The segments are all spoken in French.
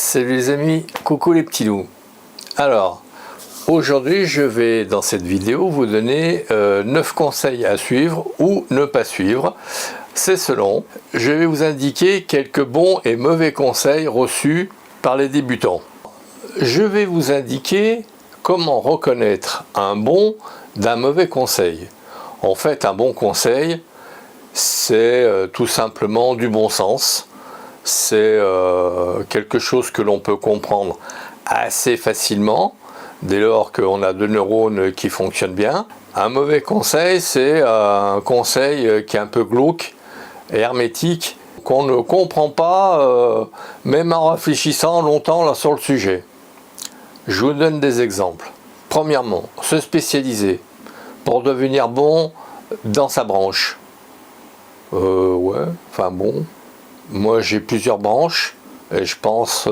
Salut les amis, coucou les petits loups. Alors, aujourd'hui je vais dans cette vidéo vous donner 9 conseils à suivre ou ne pas suivre. C'est selon. Je vais vous indiquer quelques bons et mauvais conseils reçus par les débutants. Je vais vous indiquer comment reconnaître un bon d'un mauvais conseil. En fait, un bon conseil, c'est tout simplement du bon sens. C'est quelque chose que l'on peut comprendre assez facilement, dès lors qu'on a deux neurones qui fonctionnent bien. Un mauvais conseil, c'est un conseil qui est un peu glauque et hermétique, qu'on ne comprend pas, même en réfléchissant longtemps là, sur le sujet. Je vous donne des exemples. Premièrement, se spécialiser pour devenir bon dans sa branche. Moi j'ai plusieurs branches et je pense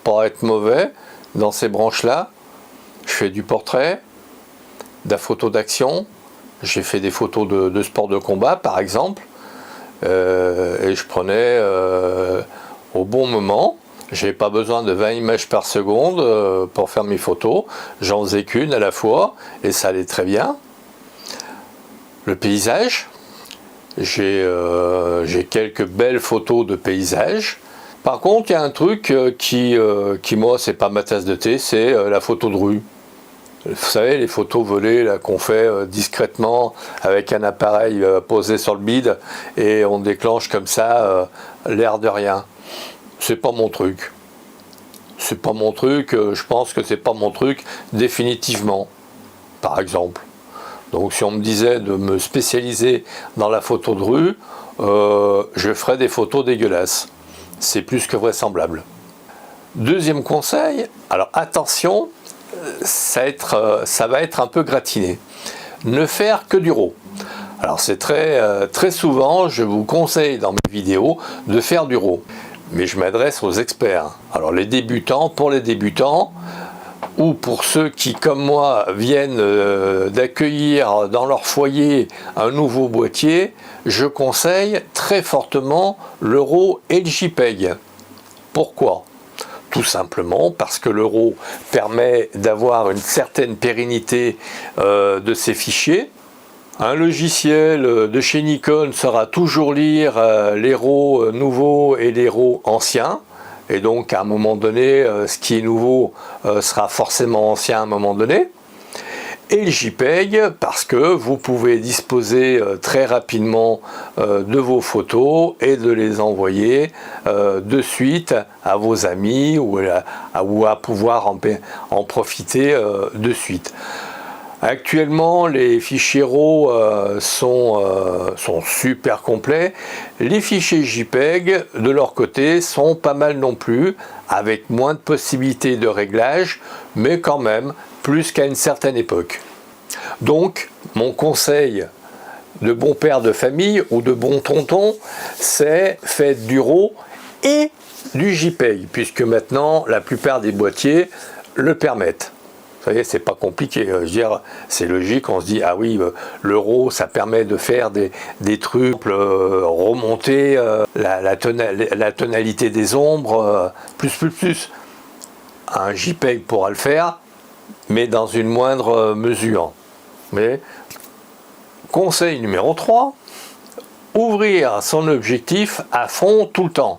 pas être mauvais dans ces branches-là. Je fais du portrait, de la photo d'action, j'ai fait des photos de sport de combat par exemple, et je prenais au bon moment. J'ai pas besoin de 20 images par seconde pour faire mes photos, j'en faisais qu'une à la fois et ça allait très bien. Le paysage. J'ai quelques belles photos de paysages. Par contre, il y a un truc qui moi, c'est pas ma tasse de thé, c'est la photo de rue. Vous savez, les photos volées là qu'on fait discrètement avec un appareil posé sur le bide et on déclenche comme ça l'air de rien. C'est pas mon truc. C'est pas mon truc. Je pense que c'est pas mon truc définitivement. Par exemple. Donc si on me disait de me spécialiser dans la photo de rue, je ferais des photos dégueulasses. C'est plus que vraisemblable. Deuxième conseil, alors attention, ça va être un peu gratiné. Ne faire que du RAW. Alors c'est très souvent, je vous conseille dans mes vidéos de faire du RAW. Mais je m'adresse aux experts. Alors les débutants, pour les débutants, ou pour ceux qui, comme moi, viennent d'accueillir dans leur foyer un nouveau boîtier, je conseille très fortement le RAW et le JPEG. Pourquoi ? Tout simplement parce que le RAW permet d'avoir une certaine pérennité de ces fichiers. Un logiciel de chez Nikon saura toujours lire les RAW nouveaux et les RAW anciens. Et donc à un moment donné, ce qui est nouveau sera forcément ancien à un moment donné. Et le JPEG, parce que vous pouvez disposer très rapidement de vos photos et de les envoyer de suite à vos amis ou à pouvoir en profiter de suite. Actuellement, les fichiers RAW sont super complets. Les fichiers JPEG, de leur côté, sont pas mal non plus, avec moins de possibilités de réglage, mais quand même plus qu'à une certaine époque. Donc, mon conseil de bon père de famille ou de bon tonton, c'est faites du RAW et du JPEG, puisque maintenant, la plupart des boîtiers le permettent. Vous voyez, c'est pas compliqué. Je veux dire, c'est logique. On se dit, ah oui, le RAW, ça permet de faire des trucs, remonter la tonalité des ombres, plus. Un JPEG pourra le faire, mais dans une moindre mesure. Mais, conseil numéro 3, ouvrir son objectif à fond tout le temps.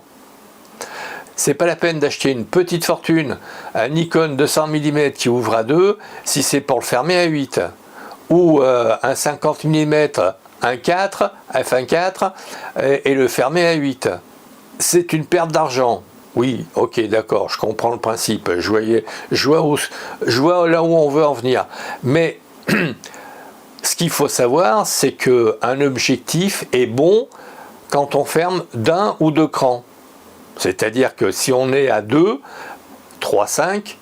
C'est pas la peine d'acheter une petite fortune, un Nikon 200 mm qui ouvre à 2 si c'est pour le fermer à 8, ou un 50 mm, un 4, f1.4 et le fermer à 8. C'est une perte d'argent. Oui, ok, d'accord, je comprends le principe, je vois là où on veut en venir. Mais ce qu'il faut savoir, c'est qu'un objectif est bon quand on ferme d'un ou deux crans. C'est-à-dire que si on est à 2, 3, 5,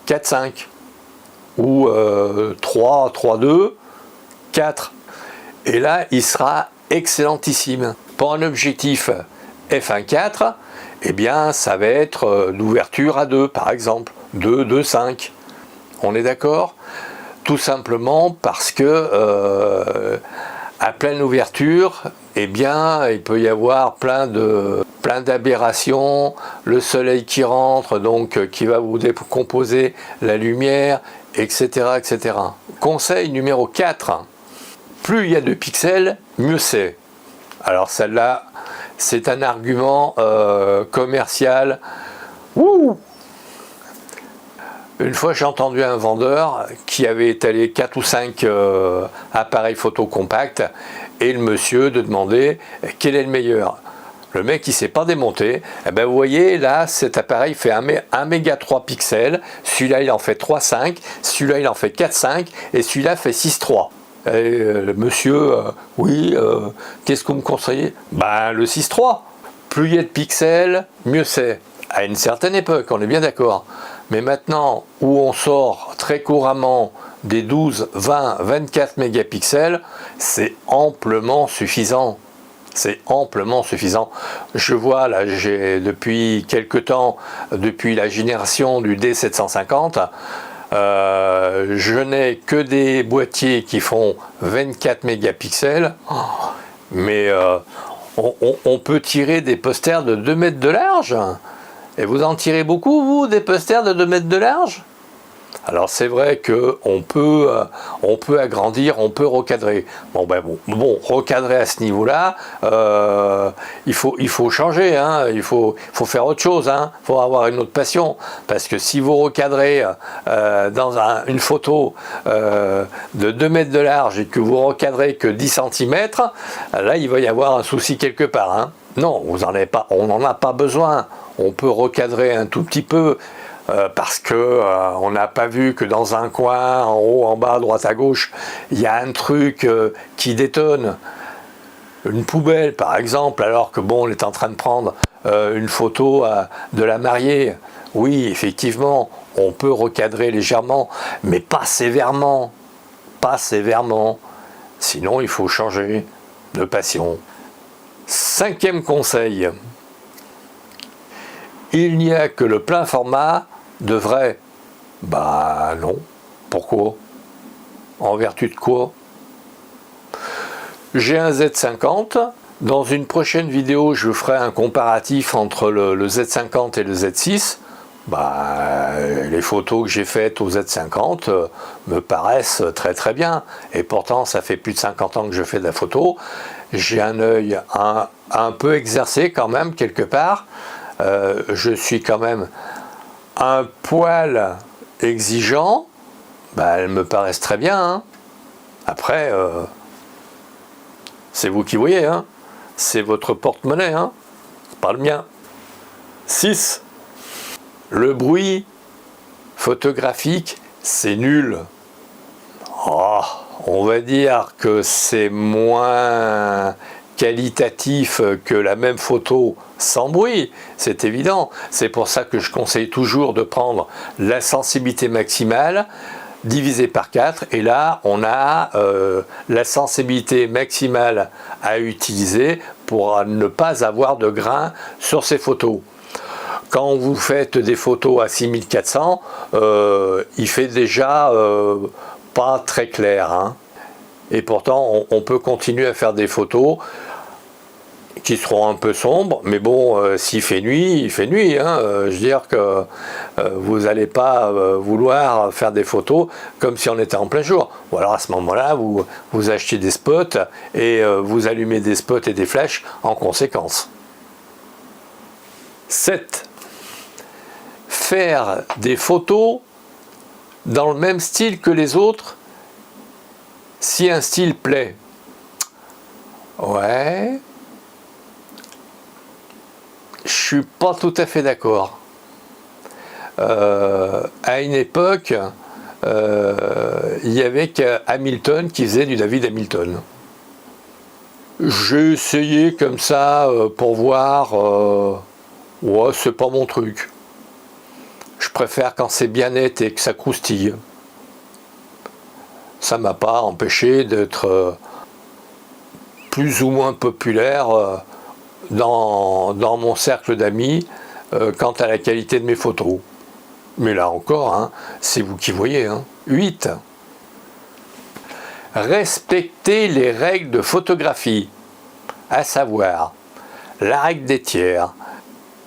4, 5, ou 3, 3, 2, 4, et là il sera excellentissime. Pour un objectif f1.4, eh bien ça va être d'ouverture à 2 par exemple, 2, 2, 5. On est d'accord ? Tout simplement parce que À pleine ouverture, eh bien, il peut y avoir plein d'aberrations, le soleil qui rentre, donc qui va vous décomposer la lumière, etc., etc. Conseil numéro 4, plus il y a de pixels, mieux c'est. Alors celle-là, c'est un argument commercial. Ouh! Une fois, j'ai entendu un vendeur qui avait étalé 4 ou 5 appareils photo compacts et le monsieur de demander quel est le meilleur. Le mec, il ne s'est pas démonté. Eh ben, vous voyez, là, cet appareil fait 1 méga 3 pixels. Celui-là, il en fait 3,5. Celui-là, il en fait 4,5. Et celui-là fait 6,3. Le monsieur, oui, qu'est-ce que vous me conseillez? Ben, le 6,3. Plus il y a de pixels, mieux c'est. À une certaine époque, on est bien d'accord. Mais maintenant, où on sort très couramment des 12, 20, 24 mégapixels, c'est amplement suffisant. C'est amplement suffisant. Je vois là, depuis quelque temps, depuis la génération du D750, je n'ai que des boîtiers qui font 24 mégapixels, mais on peut tirer des posters de 2 mètres de large. Et vous en tirez beaucoup, vous, des posters de 2 mètres de large? Alors c'est vrai qu'on peut agrandir, on peut recadrer. Bon, recadrer à ce niveau-là, il faut changer, hein, il faut faire autre chose, hein, il faut avoir une autre passion. Parce que si vous recadrez dans une photo de 2 mètres de large et que vous recadrez que 10 cm, là il va y avoir un souci quelque part. Hein. Non, on n'en a pas besoin. On peut recadrer un tout petit peu. Parce que on n'a pas vu que dans un coin, en haut, en bas, à droite, à gauche, il y a un truc qui détonne. Une poubelle, par exemple, alors que bon, on est en train de prendre une photo de la mariée. Oui, effectivement, on peut recadrer légèrement, mais pas sévèrement. Pas sévèrement. Sinon, il faut changer de passion. 5e conseil. Il n'y a que le plein format de vrai. Bah non. Pourquoi? En vertu de quoi? J'ai un Z50. Dans une prochaine vidéo, je ferai un comparatif entre le Z50 et le Z6. Bah, les photos que j'ai faites au Z50 me paraissent très très bien. Et pourtant, ça fait plus de 50 ans que je fais de la photo. J'ai un œil un peu exercé quand même, quelque part. Je suis quand même un poil exigeant, bah, elles me paraissent très bien. Hein. Après, c'est vous qui voyez, hein. C'est votre porte-monnaie, hein. Pas le mien. 6. Le bruit photographique, c'est nul. Oh, on va dire que c'est moins qualitatif que la même photo sans bruit, c'est évident. C'est pour ça que je conseille toujours de prendre la sensibilité maximale divisée par 4 et là on a la sensibilité maximale à utiliser pour ne pas avoir de grain sur ces photos. Quand vous faites des photos à 6400, il fait déjà pas très clair, hein. Et pourtant on peut continuer à faire des photos qui seront un peu sombres, mais bon, s'il fait nuit, il fait nuit. Hein. Je veux dire que vous n'allez pas vouloir faire des photos comme si on était en plein jour. Ou alors à ce moment-là, vous achetez des spots et vous allumez des spots et des flèches en conséquence. 7. Faire des photos dans le même style que les autres, si un style plaît. Ouais. Je suis pas tout à fait d'accord. À une époque, il y avait Hamilton qui faisait du David Hamilton. J'ai essayé comme ça pour voir. Ouais, c'est pas mon truc. Je préfère quand c'est bien net et que ça croustille. Ça m'a pas empêché d'être plus ou moins populaire dans mon cercle d'amis quant à la qualité de mes photos. Mais là encore, hein, c'est vous qui voyez. Hein. 8. respectez les règles de photographie, à savoir la règle des tiers,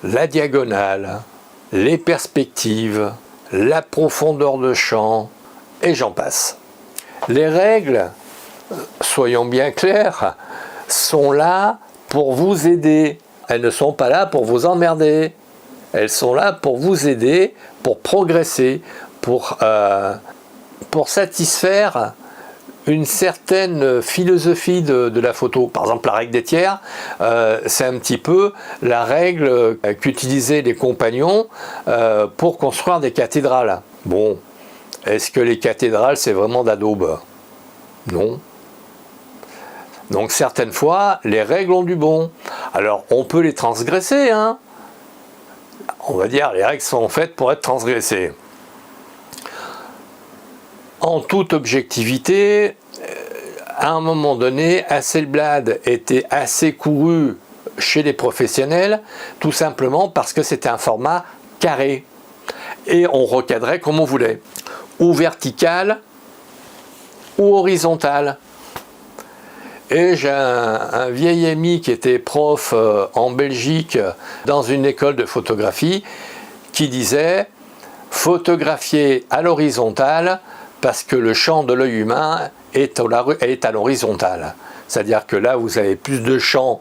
la diagonale, les perspectives, la profondeur de champ, et j'en passe. Les règles, soyons bien clairs, sont là pour vous aider. Elles ne sont pas là pour vous emmerder. Elles sont là pour vous aider, pour progresser, pour satisfaire une certaine philosophie de la photo. Par exemple, la règle des tiers, c'est un petit peu la règle qu'utilisaient les compagnons pour construire des cathédrales. Bon, est-ce que les cathédrales, c'est vraiment d'adobe? Non. Donc certaines fois, les règles ont du bon. Alors, on peut les transgresser, hein. On va dire, les règles sont faites pour être transgressées. En toute objectivité, à un moment donné, Hasselblad était assez couru chez les professionnels, tout simplement parce que c'était un format carré. Et on recadrait comme on voulait. Ou vertical, ou horizontal. Et j'ai un vieil ami qui était prof en Belgique dans une école de photographie qui disait « photographier à l'horizontale parce que le champ de l'œil humain est à l'horizontale ». C'est-à-dire que là, vous avez plus de champ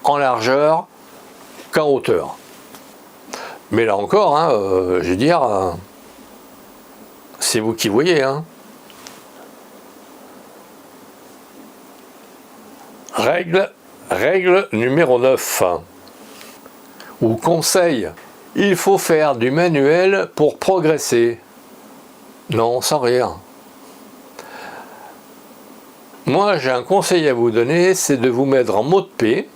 en largeur qu'en hauteur. Mais là encore, hein, je veux dire, c'est vous qui voyez, hein. Règle numéro 9, ou conseil, il faut faire du manuel pour progresser. Non, sans rire. Moi, j'ai un conseil à vous donner, c'est de vous mettre en mode P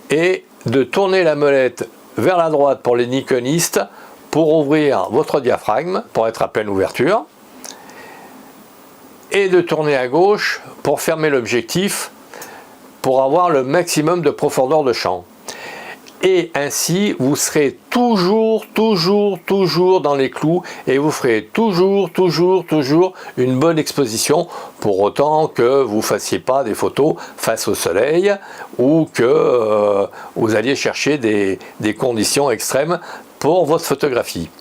et de tourner la molette vers la droite pour les nikonistes pour ouvrir votre diaphragme, pour être à pleine ouverture, et de tourner à gauche pour fermer l'objectif pour avoir le maximum de profondeur de champ. Et ainsi, vous serez toujours dans les clous et vous ferez toujours une bonne exposition, pour autant que vous ne fassiez pas des photos face au soleil ou que vous alliez chercher des conditions extrêmes pour votre photographie.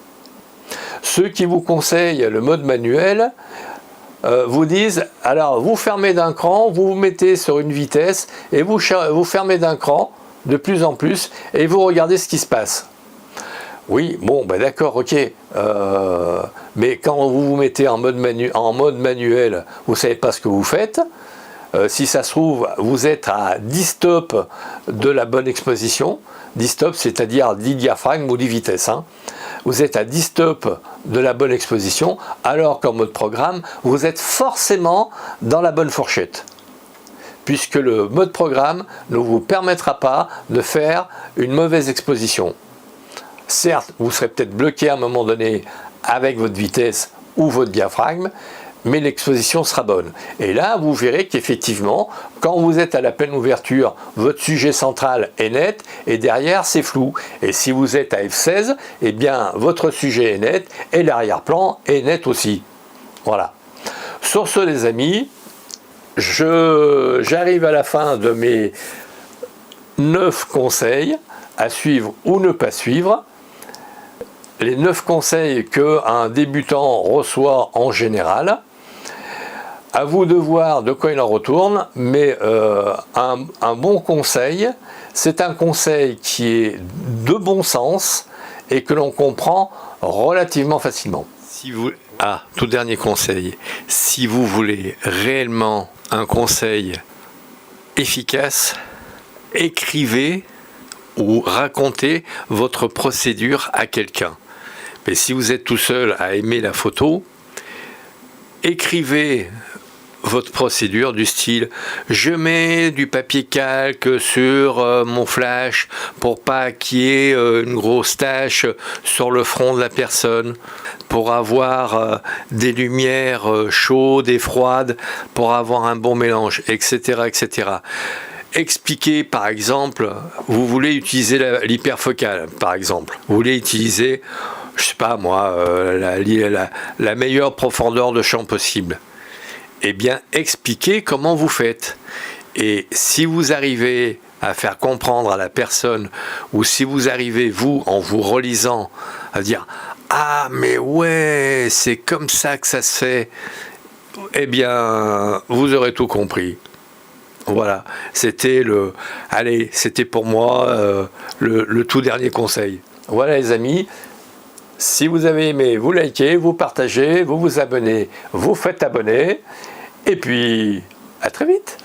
Ceux qui vous conseillent le mode manuel vous disent, alors vous fermez d'un cran, vous vous mettez sur une vitesse et vous fermez d'un cran de plus en plus et vous regardez ce qui se passe. Oui, bon, ben d'accord, ok, mais quand vous vous mettez en mode manuel, vous ne savez pas ce que vous faites. Si ça se trouve, vous êtes à 10 stops de la bonne exposition. 10 stops, c'est-à-dire 10 diaphragmes ou 10 vitesses, hein. Vous êtes à 10 stops de la bonne exposition, alors qu'en mode programme, vous êtes forcément dans la bonne fourchette. Puisque le mode programme ne vous permettra pas de faire une mauvaise exposition. Certes, vous serez peut-être bloqué à un moment donné avec votre vitesse ou votre diaphragme, mais l'exposition sera bonne. Et là, vous verrez qu'effectivement, quand vous êtes à la pleine ouverture, votre sujet central est net et derrière, c'est flou. Et si vous êtes à f16, eh bien, votre sujet est net et l'arrière-plan est net aussi. Voilà. Sur ce, les amis, j'arrive à la fin de mes 9 conseils à suivre ou ne pas suivre. Les 9 conseils qu'un débutant reçoit en général. À vous de voir de quoi il en retourne, mais un bon conseil, c'est un conseil qui est de bon sens et que l'on comprend relativement facilement. Tout dernier conseil, si vous voulez réellement un conseil efficace, écrivez ou racontez votre procédure à quelqu'un. Mais si vous êtes tout seul à aimer la photo, écrivez votre procédure du style je mets du papier calque sur mon flash pour pas qu'il y ait une grosse tache sur le front de la personne, pour avoir des lumières chaudes et froides, pour avoir un bon mélange, etc. etc. Expliquez par exemple, vous voulez utiliser l'hyperfocale par exemple, vous voulez utiliser, je sais pas moi, la meilleure profondeur de champ possible. eh bien, expliquez comment vous faites. Et si vous arrivez à faire comprendre à la personne, ou si vous arrivez, vous, en vous relisant, à dire « Ah, mais ouais, c'est comme ça que ça se fait », eh bien, vous aurez tout compris. Voilà, c'était c'était pour moi le tout dernier conseil. Voilà les amis, si vous avez aimé, vous likez, vous partagez, vous vous abonnez, vous faites abonner, et puis à très vite.